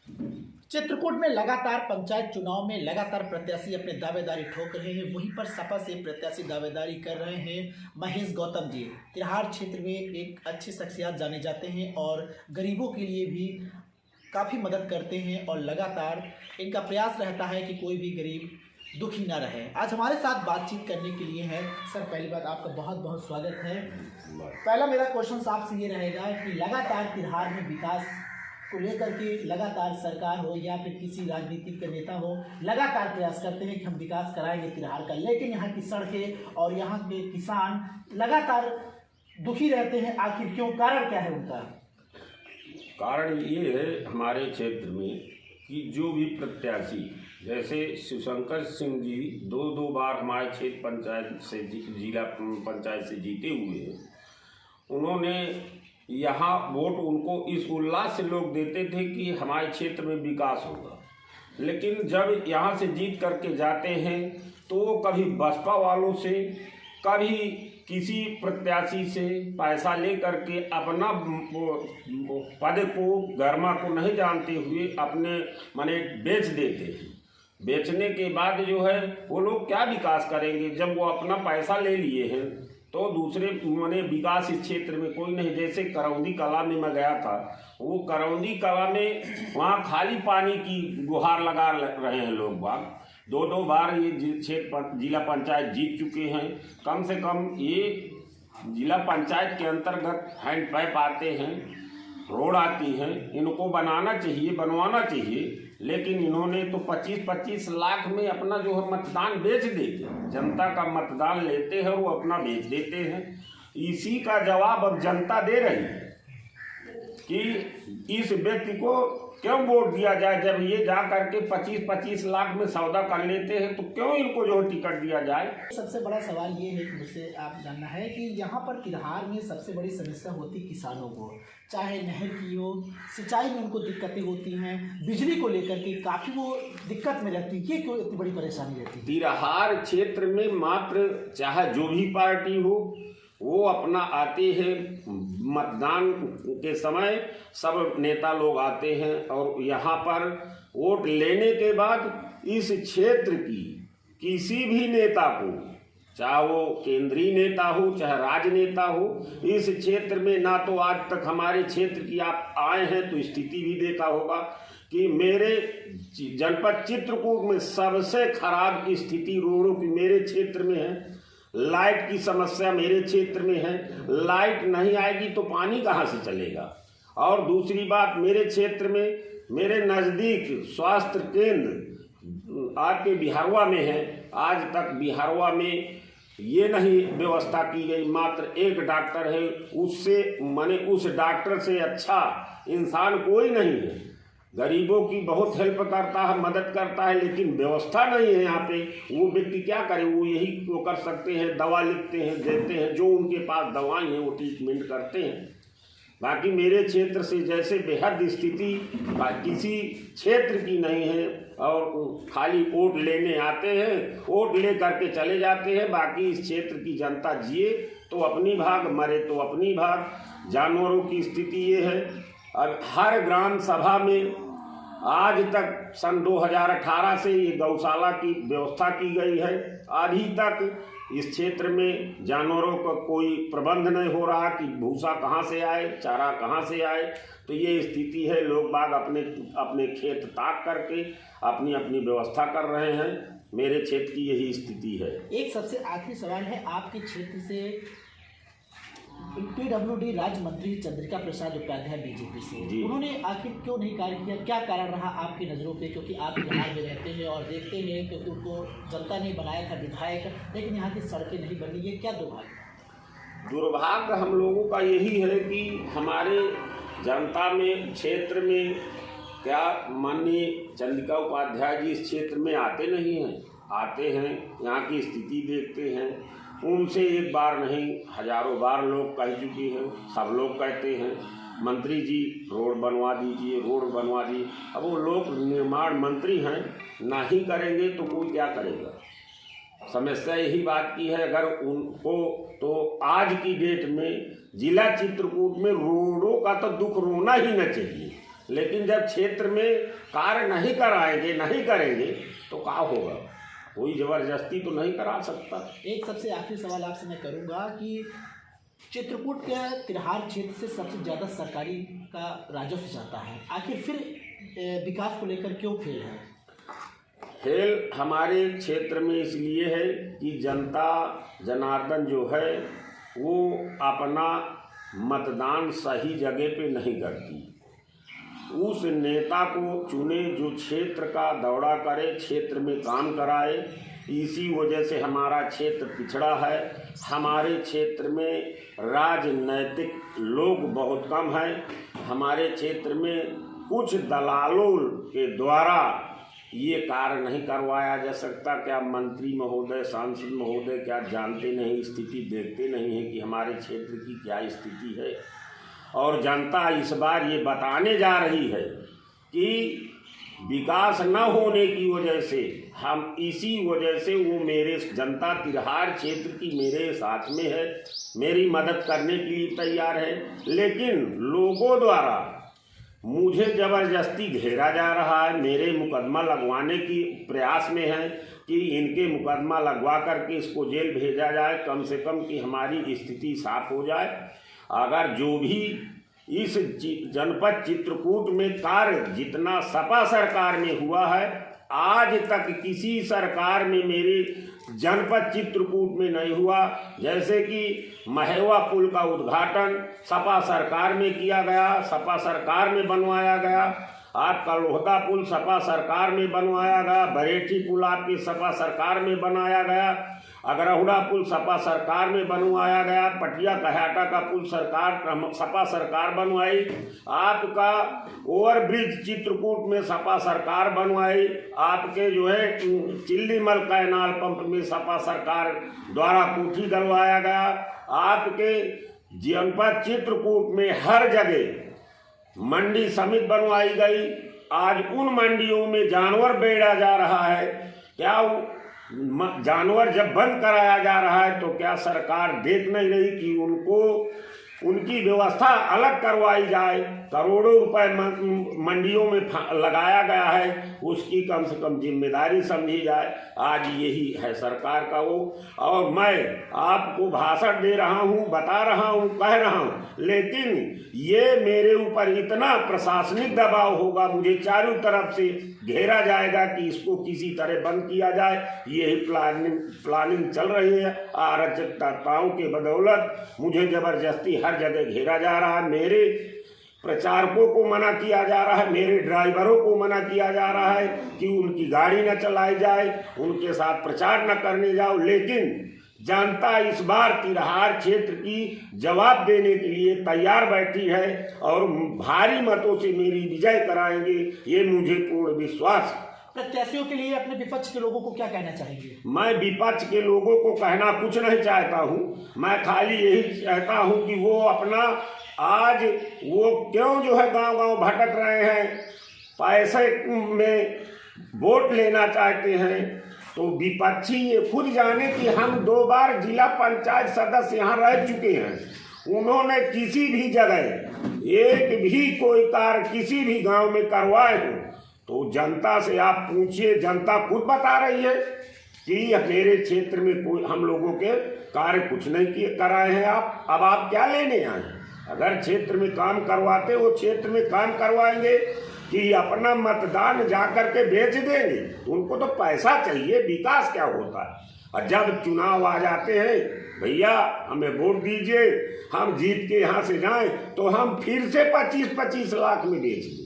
चित्रकूट में लगातार पंचायत चुनाव में लगातार प्रत्याशी अपने दावेदारी ठोक रहे हैं। वहीं पर सपा से प्रत्याशी दावेदारी कर रहे हैं महेश गौतम जी। तिरहार क्षेत्र में एक अच्छी शख्सियत जाने जाते हैं और गरीबों के लिए भी काफ़ी मदद करते हैं और लगातार इनका प्रयास रहता है कि कोई भी गरीब दुखी ना रहे। आज हमारे साथ बातचीत करने के लिए है सर, पहली बात आपका बहुत बहुत स्वागत है। पहला मेरा क्वेश्चन आपसे ये रहेगा कि लगातार तिरहार में विकास को लेकर के लगातार सरकार हो या फिर किसी राजनीतिक नेता हो लगातार प्रयास करते हैं कि हम विकास कराएंगे तिरहार का, लेकिन यहाँ की सड़कें और यहाँ के किसान लगातार दुखी रहते हैं। आखिर क्यों, कारण क्या है उनका? कारण ये है हमारे क्षेत्र में कि जो भी प्रत्याशी जैसे शिवशंकर सिंह जी दो बार हमारे क्षेत्र पंचायत से जिला पंचायत से जीते हुए हैं। उन्होंने यहाँ वोट उनको इस उल्लास से लोग देते थे कि हमारे क्षेत्र में विकास होगा, लेकिन जब यहाँ से जीत करके जाते हैं तो वो कभी बसपा वालों से कभी किसी प्रत्याशी से पैसा ले करके अपना पद को गरिमा को नहीं जानते हुए अपने माने बेच देते हैं। बेचने के बाद जो है वो लोग क्या विकास करेंगे जब वो अपना पैसा ले लिए हैं, तो दूसरे मैंने विकास इस क्षेत्र में कोई नहीं। जैसे करौंदी कला में मैं गया था, वो करौंदी कला में वहाँ खाली पानी की गुहार लगा रहे हैं लोग बाग। दो बार ये क्षेत्र जिला पंचायत जीत चुके हैं। कम से कम ये जिला पंचायत के अंतर्गत हैंड पाइप आते हैं, रोड आती हैं, इनको बनाना चाहिए, बनवाना चाहिए, लेकिन इन्होंने तो 25-25 लाख में अपना जो है मतदान बेच देते हैं। जनता का मतदान लेते हैं, वो अपना बेच देते हैं। इसी का जवाब अब जनता दे रही है कि इस व्यक्ति को क्यों वोट दिया जाए। जब ये जा करके 25-25 लाख में सौदा कर लेते हैं तो क्यों इनको जो टिकट दिया जाए। सबसे बड़ा सवाल ये है कि मुझसे आप जानना है कि यहाँ पर तिरहार में सबसे बड़ी समस्या होती किसानों को, चाहे नहर की हो, सिंचाई में उनको दिक्कतें होती हैं, बिजली को लेकर के काफ़ी वो दिक्कत में रहती है। ये क्यों इतनी बड़ी परेशानी रहती है? तिरहार क्षेत्र में मात्र चाहे जो भी पार्टी हो वो अपना आते हैं, मतदान के समय सब नेता लोग आते हैं और यहाँ पर वोट लेने के बाद इस क्षेत्र की किसी भी नेता को, चाहे वो केंद्रीय नेता हो चाहे राजनेता हो, इस क्षेत्र में ना तो आज तक हमारे क्षेत्र की आप आए हैं तो स्थिति भी देखा होगा कि मेरे जनपद चित्रकूट में सबसे खराब स्थिति रोडों की मेरे क्षेत्र में है। लाइट की समस्या मेरे क्षेत्र में है। लाइट नहीं आएगी तो पानी कहाँ से चलेगा। और दूसरी बात, मेरे क्षेत्र में मेरे नज़दीक स्वास्थ्य केंद्र आपके बिहारवा में है। आज तक बिहारवा में ये नहीं व्यवस्था की गई, मात्र एक डॉक्टर है, उससे माने उस डॉक्टर से अच्छा इंसान कोई नहीं है। गरीबों की बहुत हेल्प करता है, मदद करता है, लेकिन व्यवस्था नहीं है यहाँ पे। वो व्यक्ति क्या करे, वो यही वो कर सकते हैं, दवा लिखते हैं, देते हैं, जो उनके पास दवाएं हैं वो ट्रीटमेंट करते हैं। बाकी मेरे क्षेत्र से जैसे बेहद स्थिति किसी क्षेत्र की नहीं है और खाली वोट लेने आते हैं, वोट ले करके चले जाते हैं। बाकी इस क्षेत्र की जनता जिए तो अपनी भाग, मरे तो अपनी भाग। जानवरों की स्थिति ये है, और हर ग्राम सभा में आज तक सन 2018 से ये गौशाला की व्यवस्था की गई है। अभी तक इस क्षेत्र में जानवरों का कोई प्रबंध नहीं हो रहा कि भूसा कहाँ से आए, चारा कहाँ से आए। तो ये स्थिति है, लोग बाग अपने अपने खेत ताक करके अपनी अपनी व्यवस्था कर रहे हैं। मेरे क्षेत्र की यही स्थिति है। एक सबसे आखिरी सवाल है, आपके क्षेत्र से PWD राज्य मंत्री चंद्रिका प्रसाद उपाध्याय बीजेपी से, उन्होंने आखिर क्यों नहीं कार्य किया? क्या कारण रहा आपकी नज़रों पे? क्योंकि आप बिहार में रहते हैं और देखते हैं, क्योंकि उनको जनता ने बनाया था विधायक, लेकिन यहाँ की सड़कें नहीं बनी। ये क्या दुर्भाग्य? दुर्भाग्य हम लोगों का यही है कि हमारे जनता में क्षेत्र में क्या माननीय चंद्रिका उपाध्याय जी इस क्षेत्र में आते नहीं हैं। आते हैं, यहाँ की स्थिति देखते हैं, उनसे एक बार नहीं हजारों बार लोग कह चुके हैं। सब लोग कहते हैं मंत्री जी रोड बनवा दीजिए, रोड बनवा दीजिए। अब वो लोग निर्माण मंत्री हैं, ना ही करेंगे तो कोई क्या करेगा। समस्या यही बात की है, अगर उनको तो आज की डेट में जिला चित्रकूट में रोडों का तो दुख रोना ही न चाहिए। लेकिन जब क्षेत्र में कार्य नहीं कराएंगे, नहीं करेंगे तो क्या होगा? कोई जबरदस्ती तो नहीं करा सकता। एक सबसे आखिरी सवाल आपसे मैं करूंगा कि चित्रकूट के तिरहार क्षेत्र से सबसे ज़्यादा सरकारी का राजस्व जाता है, आखिर फिर विकास को लेकर क्यों फेल है? खेल हमारे क्षेत्र में इसलिए है कि जनता जनार्दन जो है वो अपना मतदान सही जगह पे नहीं करती। उस नेता को चुने जो क्षेत्र का दौरा करे, क्षेत्र में काम कराए। इसी वजह से हमारा क्षेत्र पिछड़ा है। हमारे क्षेत्र में राजनैतिक लोग बहुत कम हैं। हमारे क्षेत्र में कुछ दलालों के द्वारा ये कार्य नहीं करवाया जा सकता। क्या मंत्री महोदय, सांसद महोदय क्या जानते नहीं, स्थिति देखते नहीं है कि हमारे क्षेत्र की क्या स्थिति है? और जनता इस बार ये बताने जा रही है कि विकास न होने की वजह से, हम इसी वजह से वो मेरे जनता तिरहार क्षेत्र की मेरे साथ में है, मेरी मदद करने के लिए तैयार है। लेकिन लोगों द्वारा मुझे ज़बरदस्ती घेरा जा रहा है, मेरे मुकदमा लगवाने की प्रयास में है कि इनके मुकदमा लगवा करके इसको जेल भेजा जाए, कम से कम कि हमारी स्थिति साफ हो जाए। अगर जो भी इस जनपद चित्रकूट में कार्य जितना सपा सरकार में हुआ है, आज तक किसी सरकार में मेरे जनपद चित्रकूट में नहीं हुआ। जैसे कि महेवा पुल का उद्घाटन सपा सरकार में किया गया, सपा सरकार में बनवाया गया। आपका लोहदा पुल सपा सरकार में बनवाया गया, बरेठी पुल आपकी सपा सरकार में बनाया गया, अगरहुड़ा पुल सपा सरकार में बनवाया गया, पटिया कहाटा का पुल सपा सरकार बनवाई, आपका ओवरब्रिज चित्रकूट में सपा सरकार बनवाई, आपके जो है चिल्लीमल कैनाल पंप में सपा सरकार द्वारा कोठी डलवाया गया। आपके जनपद चित्रकूट में हर जगह मंडी समिति बनवाई गई। आज उन मंडियों में जानवर बेचा जा रहा है। क्या जानवर जब बंद कराया जा रहा है तो क्या सरकार देख नहीं रही कि उनको उनकी व्यवस्था अलग करवाई जाए? करोड़ों रुपए मंडियों में लगाया गया है, उसकी कम से कम जिम्मेदारी समझी जाए। आज यही है सरकार का वो। और मैं आपको भाषण दे रहा हूँ, बता रहा हूँ, कह रहा हूँ, लेकिन ये मेरे ऊपर इतना प्रशासनिक दबाव होगा, मुझे चारों तरफ से घेरा जाएगा कि इसको किसी तरह बंद किया जाए। यही प्लानिंग चल रही है। अराजकताओं के बदौलत मुझे जबरदस्ती हर जगह घेरा जा रहा है। मेरे प्रचारकों को मना किया जा रहा है, मेरे ड्राइवरों को मना किया जा रहा है कि उनकी गाड़ी न चलाई जाए, उनके साथ प्रचार न करने जाओ। लेकिन जनता इस बार तिरहार क्षेत्र की जवाब देने के लिए तैयार बैठी है और भारी मतों से मेरी विजय कराएंगे, ये मुझे पूर्ण विश्वास है। प्रत्याशियों के लिए अपने विपक्ष के लोगों को क्या कहना चाहेंगे? मैं विपक्ष के लोगों को कहना कुछ नहीं चाहता हूँ। मैं खाली यही चाहता हूँ कि वो अपना आज वो क्यों जो है गांव गांव भटक रहे हैं, पैसे में वोट लेना चाहते हैं। तो विपक्षी ये खुद जाने कि हम 2 बार जिला पंचायत सदस्य यहाँ रह चुके हैं। उन्होंने किसी भी जगह एक भी कोई कार्य किसी भी गांव में करवाए हो तो जनता से आप पूछिए, जनता खुद बता रही है कि मेरे क्षेत्र में कोई हम लोगों के कार्य कुछ नहीं किए कराए हैं। आप अब आप क्या लेने आए? अगर क्षेत्र में काम करवाते वो क्षेत्र में काम करवाएंगे कि अपना मतदान जाकर के बेच देंगे? उनको तो पैसा चाहिए, विकास क्या होता है। और जब चुनाव आ जाते हैं, भैया हमें वोट दीजिए, हम जीत के यहाँ से जाएं तो हम फिर से 25-25 लाख में बेच दें।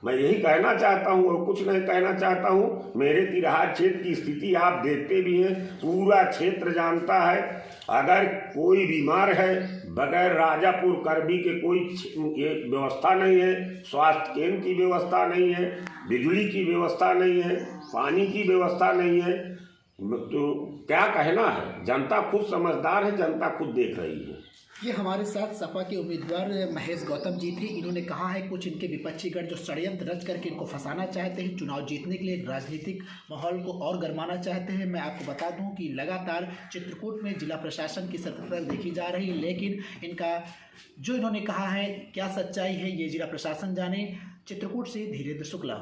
मैं यही कहना चाहता हूँ और कुछ नहीं कहना चाहता हूँ। मेरे तिरहार क्षेत्र की स्थिति आप देखते भी हैं, पूरा क्षेत्र जानता है। अगर कोई बीमार है, बगैर राजापुर करबी के कोई व्यवस्था नहीं है, स्वास्थ्य केंद्र की व्यवस्था नहीं है, बिजली की व्यवस्था नहीं है, पानी की व्यवस्था नहीं है, तो क्या कहना है, जनता खुद समझदार है, जनता खुद देख रही है। ये हमारे साथ सपा के उम्मीदवार महेश गौतम जी थे। इन्होंने कहा है कुछ इनके विपक्षी गण जो षड्यंत्र रच करके इनको फंसाना चाहते हैं, चुनाव जीतने के लिए राजनीतिक माहौल को और गरमाना चाहते हैं। मैं आपको बता दूं कि लगातार चित्रकूट में जिला प्रशासन की सतर्कता देखी जा रही है, लेकिन इनका जो इन्होंने कहा है क्या सच्चाई है ये जिला प्रशासन जाने। चित्रकूट से धीरेन्द्र शुक्ला।